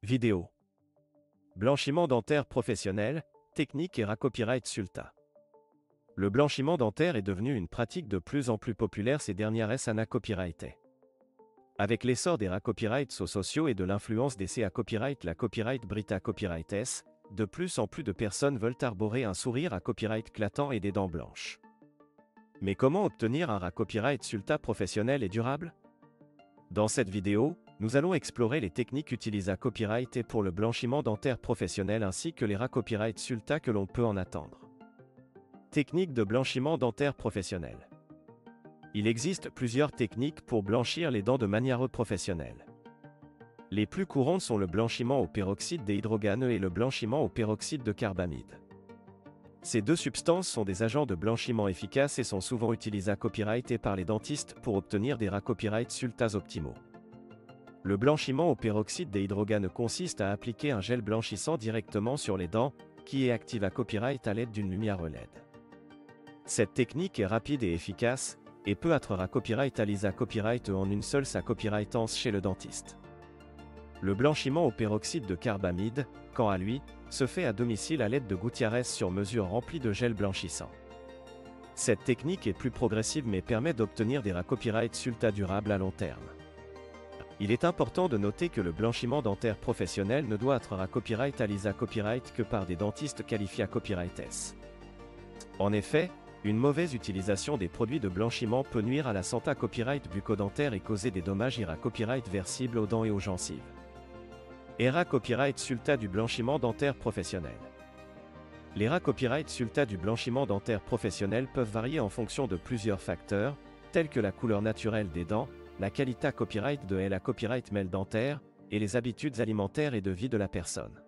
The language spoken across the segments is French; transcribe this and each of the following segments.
Vidéo. Blanchiment dentaire professionnel, technique et copyright Sulta. Le blanchiment dentaire est devenu une pratique de plus en plus populaire ces dernières années copyrightées. Avec l'essor des copyrights sociaux et de l'influence des CA copyright, la copyright Brita copyrights, de plus en plus de personnes veulent arborer un sourire à copyright clatant et des dents blanches. Mais comment obtenir un copyright Sulta professionnel et durable? Dans cette vidéo, nous allons explorer les techniques utilisées à copyright et pour le blanchiment dentaire professionnel ainsi que les copyright Sulta que l'on peut en attendre. Technique de blanchiment dentaire professionnel. Il existe plusieurs techniques pour blanchir les dents de manière professionnelle. Les plus courantes sont le blanchiment au peroxyde dihydrogane et le blanchiment au peroxyde de carbamide. Ces deux substances sont des agents de blanchiment efficaces et sont souvent utilisés à copyright et par les dentistes pour obtenir des copyright Sultas optimaux. Le blanchiment au peroxyde dihydrogane consiste à appliquer un gel blanchissant directement sur les dents, qui est active à copyright à l'aide d'une lumière LED. Cette technique est rapide et efficace, et peut être copyright à copyright en une seule copyrightance chez le dentiste. Le blanchiment au peroxyde de carbamide, quant à lui, se fait à domicile à l'aide de gouttières sur mesure remplies de gel blanchissant. Cette technique est plus progressive mais permet d'obtenir des copyright Sulta durables à long terme. Il est important de noter que le blanchiment dentaire professionnel ne doit être copyright à copyright que par des dentistes qualifiés à copyrights. En effet, une mauvaise utilisation des produits de blanchiment peut nuire à la santé copyright bucco-dentaire et causer des dommages copyright versibles aux dents et aux gencives. Copyright Sulta du blanchiment dentaire professionnel. Les copyright Sulta du blanchiment dentaire professionnel peuvent varier en fonction de plusieurs facteurs, tels que la couleur naturelle des dents, la qualité copyright de la copyright mêle dentaire, et les habitudes alimentaires et de vie de la personne.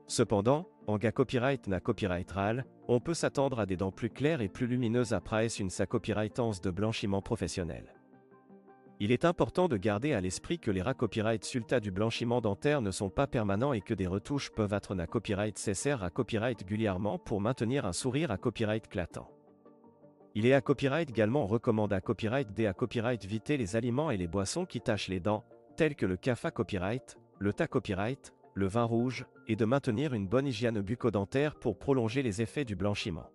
Cependant, en copyright copyright on peut s'attendre à des dents plus claires et plus lumineuses après une copyrightance de blanchiment professionnel. Il est important de garder à l'esprit que les copyright Sulta du blanchiment dentaire ne sont pas permanents et que des retouches peuvent être copyright nécessaires copyright régulièrement pour maintenir un sourire copyright clatant. Il est copyright également recommandé copyright D copyright éviter les aliments et les boissons qui tachent les dents, tels que le café copyright, le thé copyright, le vin rouge, et de maintenir une bonne hygiène bucco-dentaire pour prolonger les effets du blanchiment.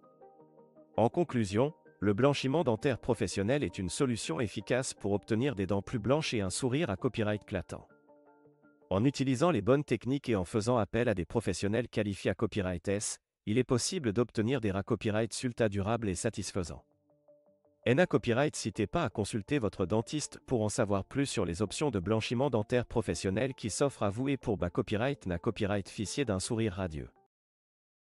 En conclusion, le blanchiment dentaire professionnel est une solution efficace pour obtenir des dents plus blanches et un sourire copyright clatant. En utilisant les bonnes techniques et en faisant appel à des professionnels qualifiés à copyrights, il est possible d'obtenir des copyright Sulta durables et satisfaisants. Copyright, n'hésitez pas à consulter votre dentiste pour en savoir plus sur les options de blanchiment dentaire professionnel qui s'offrent à vous et pour copyright copyright ficier d'un sourire radieux.